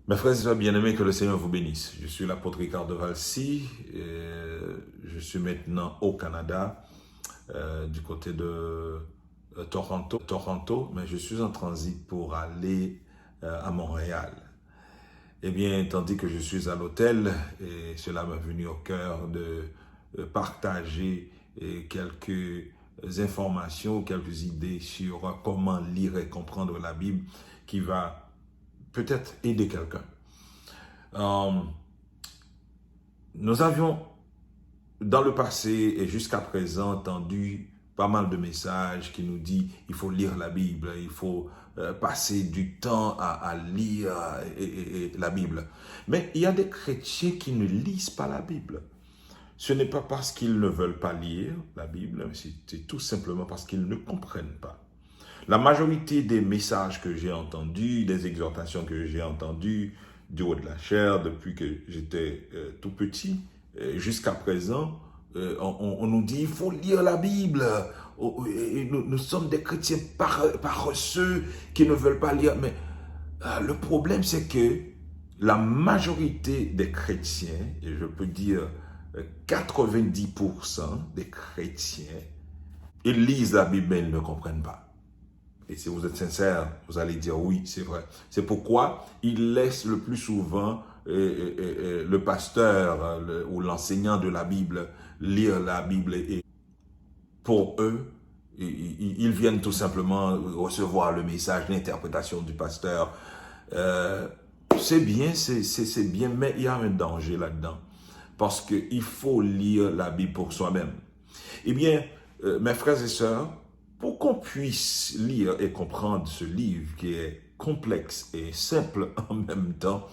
Mes frères et sœurs bien-aimés, que le Seigneur vous bénisse. Je suis l'apôtre Ricard de Valcy. Je suis maintenant au Canada, du côté de Toronto, mais je suis en transit pour aller à Montréal. Eh bien, tandis que je suis à l'hôtel, et cela m'est venu au cœur de partager quelques informations, quelques idées sur comment lire et comprendre la Bible qui va peut-être aider quelqu'un. Nous avions dans le passé et jusqu'à présent entendu pas mal de messages qui nous disent il faut lire la Bible, il faut passer du temps à lire la Bible. Mais il y a des chrétiens qui ne lisent pas la Bible. Ce n'est pas parce qu'ils ne veulent pas lire la Bible, c'est tout simplement parce qu'ils ne comprennent pas. La majorité des messages que j'ai entendus, des exhortations que j'ai entendues du haut de la chair depuis que j'étais tout petit jusqu'à présent, on nous dit il faut lire la Bible. Nous sommes des chrétiens paresseux qui ne veulent pas lire. Mais le problème, c'est que la majorité des chrétiens, et je peux dire 90% des chrétiens, ils lisent la Bible mais ils ne comprennent pas. Et si vous êtes sincère, vous allez dire oui, c'est vrai. C'est pourquoi ils laissent le plus souvent le pasteur ou l'enseignant de la Bible lire la Bible. Et pour eux, ils viennent tout simplement recevoir le message, l'interprétation du pasteur. C'est bien, c'est bien, mais il y a un danger là-dedans. Parce qu'il faut lire la Bible pour soi-même. Eh bien, mes frères et sœurs, pour qu'on puisse lire et comprendre ce livre qui est complexe et simple en même temps,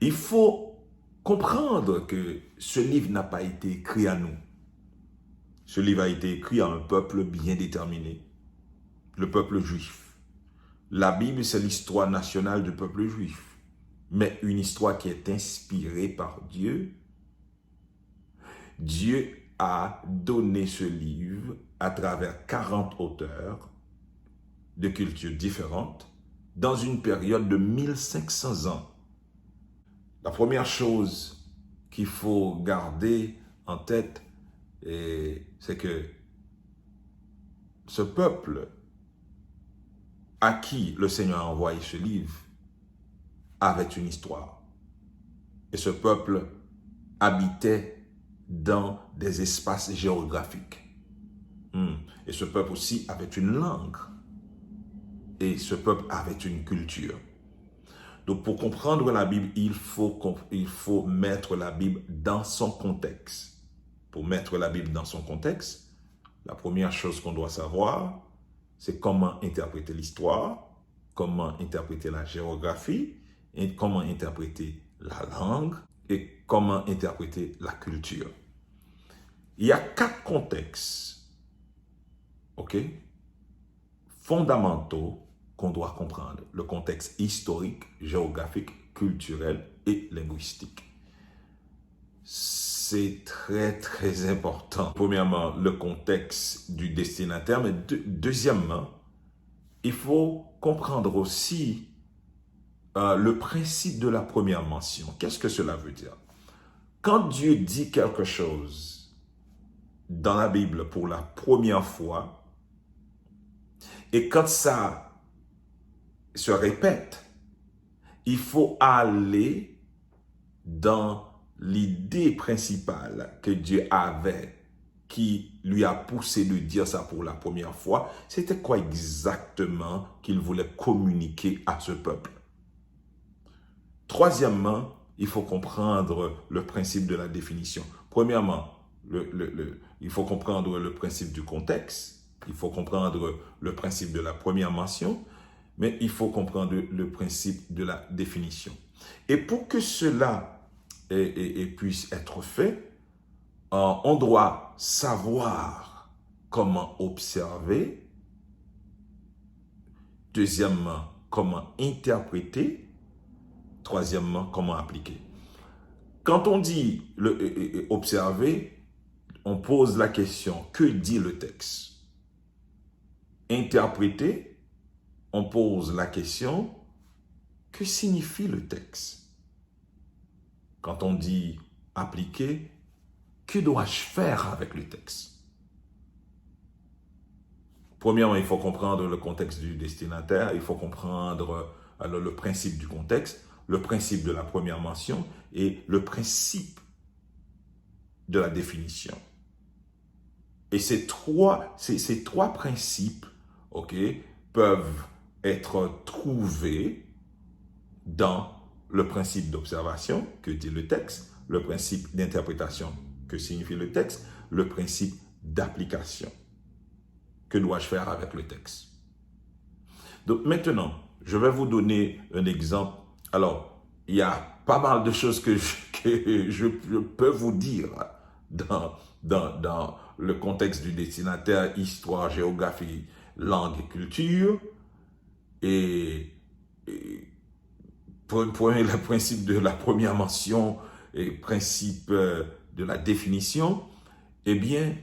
il faut comprendre que ce livre n'a pas été écrit à nous. Ce livre a été écrit à un peuple bien déterminé, le peuple juif. La Bible, c'est l'histoire nationale du peuple juif, mais une histoire qui est inspirée par Dieu. Dieu a donné ce livre à travers 40 auteurs de cultures différentes dans une période de 1500 ans. La première chose qu'il faut garder en tête, c'est que ce peuple à qui le Seigneur a envoyé ce livre avait une histoire. Et ce peuple habitait dans des espaces géographiques. Et ce peuple aussi avait une langue. Et ce peuple avait une culture. Donc pour comprendre la Bible, il faut mettre la Bible dans son contexte. Pour mettre la Bible dans son contexte, la première chose qu'on doit savoir, c'est comment interpréter l'histoire, comment interpréter la géographie, et comment interpréter la langue et comment interpréter la culture. Il y a 4 contextes, fondamentaux qu'on doit comprendre. Le contexte historique, géographique, culturel et linguistique. C'est très, très important. Premièrement, le contexte du destinataire, mais deuxièmement, il faut comprendre aussi le principe de la première mention. Qu'est-ce que cela veut dire? Quand Dieu dit quelque chose dans la Bible pour la première fois, et quand ça se répète, il faut aller dans l'idée principale que Dieu avait, qui lui a poussé de dire ça pour la première fois. C'était quoi exactement qu'il voulait communiquer à ce peuple? Troisièmement, il faut comprendre le principe de la définition. Premièrement, il faut comprendre le principe du contexte. Il faut comprendre le principe de la première mention, mais il faut comprendre le principe de la définition. Et pour que cela puisse être fait, on doit savoir comment observer. Deuxièmement, comment interpréter. Troisièmement, comment appliquer. Quand on dit observer, on pose la question, que dit le texte? Interpréter, on pose la question, que signifie le texte? Quand on dit appliquer, que dois-je faire avec le texte? Premièrement, il faut comprendre le contexte du destinataire, il faut comprendre alors, le principe du contexte, le principe de la première mention et le principe de la définition. Et ces trois principes, peuvent être trouvés dans le principe d'observation, que dit le texte, le principe d'interprétation, que signifie le texte, le principe d'application. Que dois-je faire avec le texte? Donc maintenant, je vais vous donner un exemple. Alors, il y a pas mal de choses que je peux vous dire dans le contexte du destinataire, histoire, géographie, langue et culture. Et prenez le principe de la première mention et principe de la définition. Eh bien,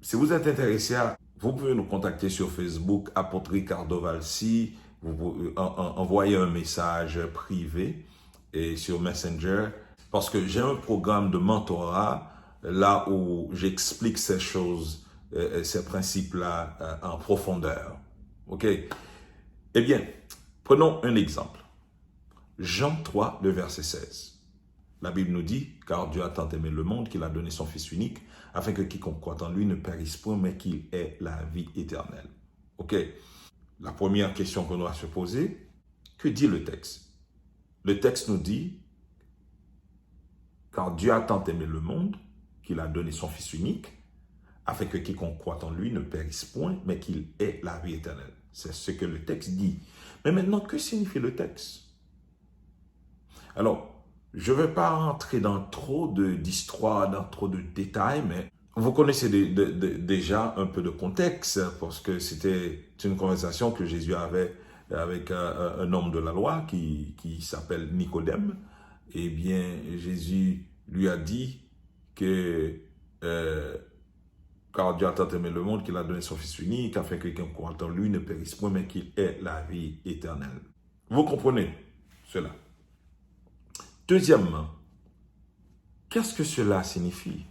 si vous êtes intéressé, vous pouvez nous contacter sur Facebook, Apôtre Ricardo Valsi. Vous pouvez envoyer un message privé et sur Messenger, parce que j'ai un programme de mentorat là où j'explique ces choses, ces principes-là en profondeur. OK? Eh bien, prenons un exemple. Jean 3, le verset 16. La Bible nous dit, car Dieu a tant aimé le monde qu'il a donné son Fils unique, afin que quiconque croit en lui ne périsse point, mais qu'il ait la vie éternelle. OK? La première question qu'on doit se poser, que dit le texte? Le texte nous dit, car Dieu a tant aimé le monde qu'il a donné son Fils unique, afin que quiconque croit en lui ne périsse point, mais qu'il ait la vie éternelle. C'est ce que le texte dit. Mais maintenant, que signifie le texte? Alors, je ne vais pas rentrer dans trop d'histoires, dans trop de détails, mais vous connaissez déjà un peu de contexte, parce que c'était une conversation que Jésus avait avec un homme de la loi qui s'appelle Nicodème. Eh bien, Jésus lui a dit que car Dieu a tant aimé le monde qu'il a donné son Fils unique, afin que quelqu'un croit en lui ne périsse point, mais qu'il ait la vie éternelle. Vous comprenez cela? Deuxièmement, qu'est-ce que cela signifie?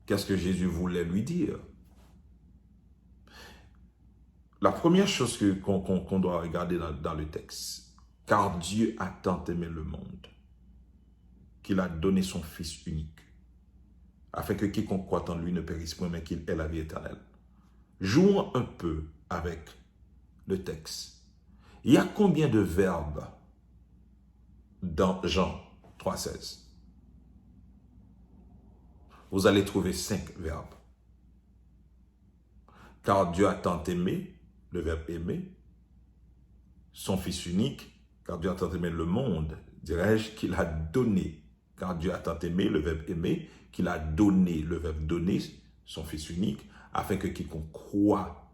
Qu'est-ce que Jésus voulait lui dire? La première chose qu'on doit regarder dans le texte, car Dieu a tant aimé le monde qu'il a donné son Fils unique, afin que quiconque croit en lui ne périsse point, mais qu'il ait la vie éternelle. Jouons un peu avec le texte. Il y a combien de verbes dans Jean 3,16? Vous allez trouver 5 verbes. Car Dieu a tant aimé, le verbe aimer, son Fils unique, car Dieu a tant aimé le monde, dirais-je, qu'il a donné. Car Dieu a tant aimé, le verbe aimer, qu'il a donné, le verbe donner, son Fils unique, afin que quiconque croire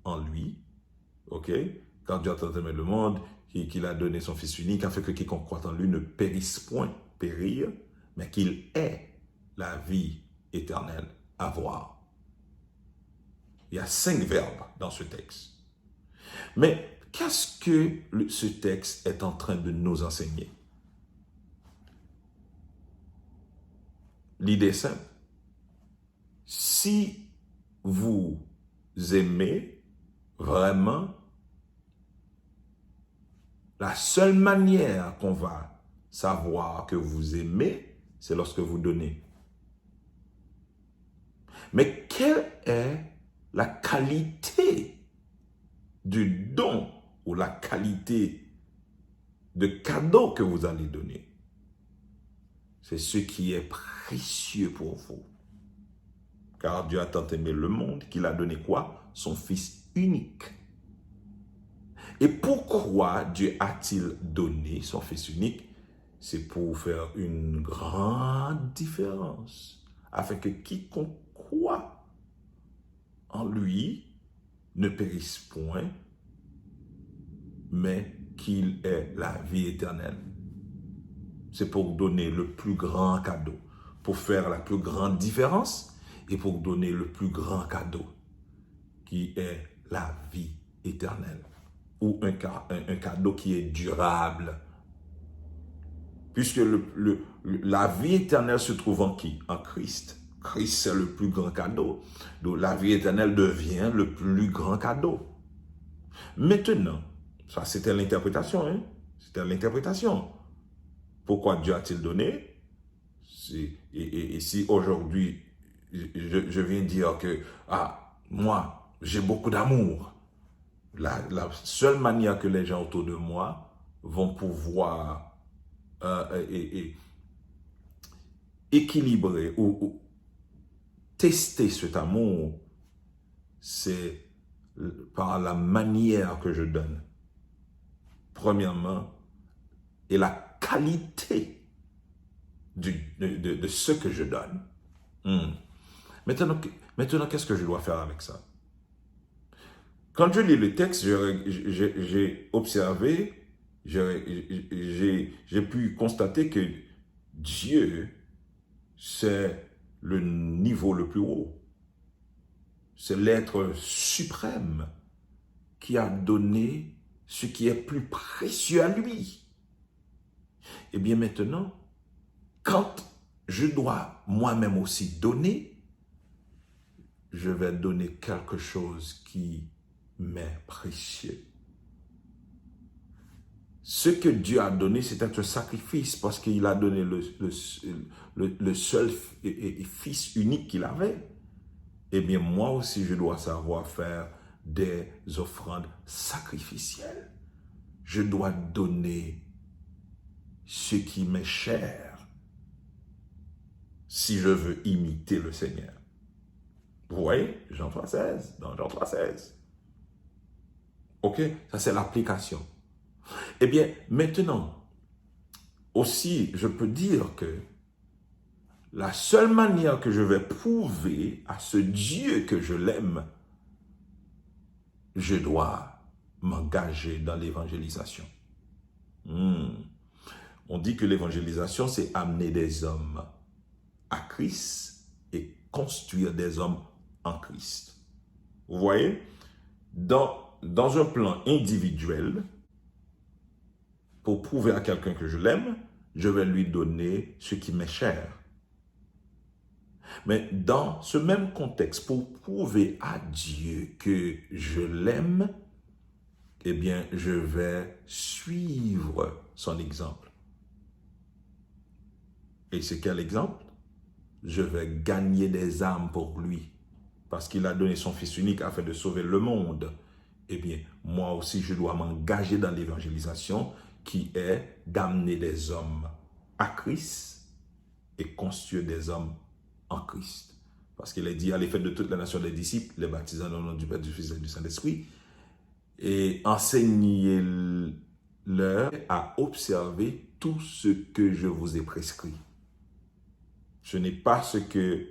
en lui, ok? Car Dieu a tant aimé le monde, qu'il a donné son Fils unique, afin que quiconque croit en lui ne périsse point, périr, mais qu'il ait la vie éternelle à voir. Il y a 5 verbes dans ce texte. Mais qu'est-ce que ce texte est en train de nous enseigner? L'idée est simple. Si vous aimez vraiment, la seule manière qu'on va savoir que vous aimez, c'est lorsque vous donnez. Mais quelle est la qualité du don ou la qualité de cadeau que vous allez donner? C'est ce qui est précieux pour vous. Car Dieu a tant aimé le monde qu'il a donné quoi? Son Fils unique. Et pourquoi Dieu a-t-il donné son Fils unique? C'est pour faire une grande différence, afin que quiconque croit en lui ne périsse point, mais qu'il ait la vie éternelle. C'est pour donner le plus grand cadeau, pour faire la plus grande différence et pour donner le plus grand cadeau, qui est la vie éternelle ou un cadeau qui est durable. Puisque la vie éternelle se trouve en qui? En Christ. Christ, c'est le plus grand cadeau. Donc, la vie éternelle devient le plus grand cadeau. Maintenant, ça c'était l'interprétation, hein? C'était l'interprétation. Pourquoi Dieu a-t-il donné? Et si aujourd'hui, je viens dire que, moi, j'ai beaucoup d'amour, la seule manière que les gens autour de moi vont pouvoir équilibrer ou tester cet amour, c'est par la manière que je donne. Premièrement, et la qualité de ce que je donne. Maintenant, qu'est-ce que je dois faire avec ça? Quand je lis le texte, j'ai observé, j'ai pu constater que Dieu, c'est le niveau le plus haut. C'est l'être suprême qui a donné ce qui est plus précieux à lui. Et bien maintenant, quand je dois moi-même aussi donner, je vais donner quelque chose qui m'est précieux. Ce que Dieu a donné, c'est un sacrifice parce qu'il a donné le seul fils unique qu'il avait. Eh bien, moi aussi, je dois savoir faire des offrandes sacrificielles. Je dois donner ce qui m'est cher si je veux imiter le Seigneur. Vous voyez, Jean 3,16, dans Jean 3,16. OK, ça c'est l'application. Eh bien, maintenant, aussi, je peux dire que la seule manière que je vais prouver à ce Dieu que je l'aime, je dois m'engager dans l'évangélisation. On dit que l'évangélisation, c'est amener des hommes à Christ et construire des hommes en Christ. Vous voyez, dans un plan individuel, pour prouver à quelqu'un que je l'aime, je vais lui donner ce qui m'est cher. Mais dans ce même contexte, pour prouver à Dieu que je l'aime, eh bien, je vais suivre son exemple. Et c'est quel exemple? Je vais gagner des âmes pour lui, parce qu'il a donné son Fils unique afin de sauver le monde. Eh bien, moi aussi, je dois m'engager dans l'évangélisation qui est d'amener des hommes à Christ et construire des hommes en Christ. Parce qu'il est dit, allez faire de toute la nation des disciples, les baptisant dans le nom du Père, du Fils et du Saint-Esprit, et enseignez-leur à observer tout ce que je vous ai prescrit. Ce n'est pas ce que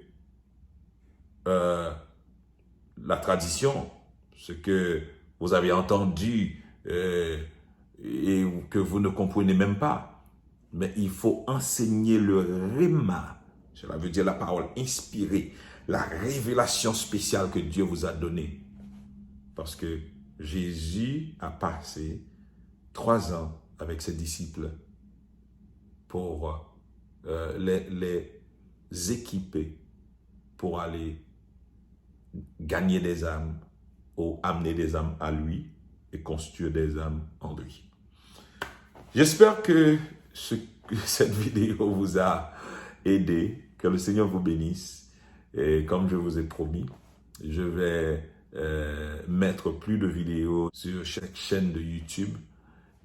la tradition, ce que vous avez entendu et que vous ne comprenez même pas. Mais il faut enseigner le rhéma. Cela veut dire la parole inspirée, la révélation spéciale que Dieu vous a donnée. Parce que Jésus a passé 3 ans avec ses disciples pour les équiper pour aller gagner des âmes ou amener des âmes à lui et construire des âmes en lui. J'espère que cette vidéo vous a aidé, que le Seigneur vous bénisse. Et comme je vous ai promis, je vais mettre plus de vidéos sur chaque chaîne de YouTube.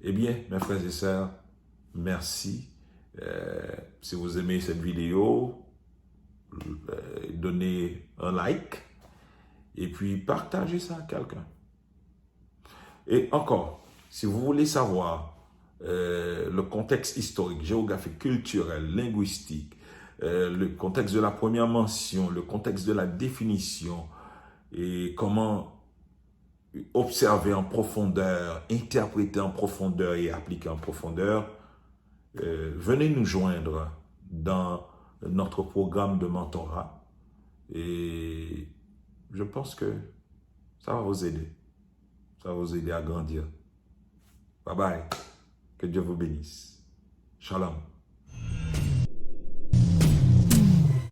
Eh bien, mes frères et sœurs, merci. Si vous aimez cette vidéo, donnez un like et puis partagez ça à quelqu'un. Et encore, si vous voulez savoir le contexte historique, géographique, culturel, linguistique, le contexte de la première mention, le contexte de la définition et comment observer en profondeur, interpréter en profondeur et appliquer en profondeur, venez nous joindre dans notre programme de mentorat et je pense que ça va vous aider. Ça va vous aider à grandir. Bye bye. Que Dieu vous bénisse. Shalom.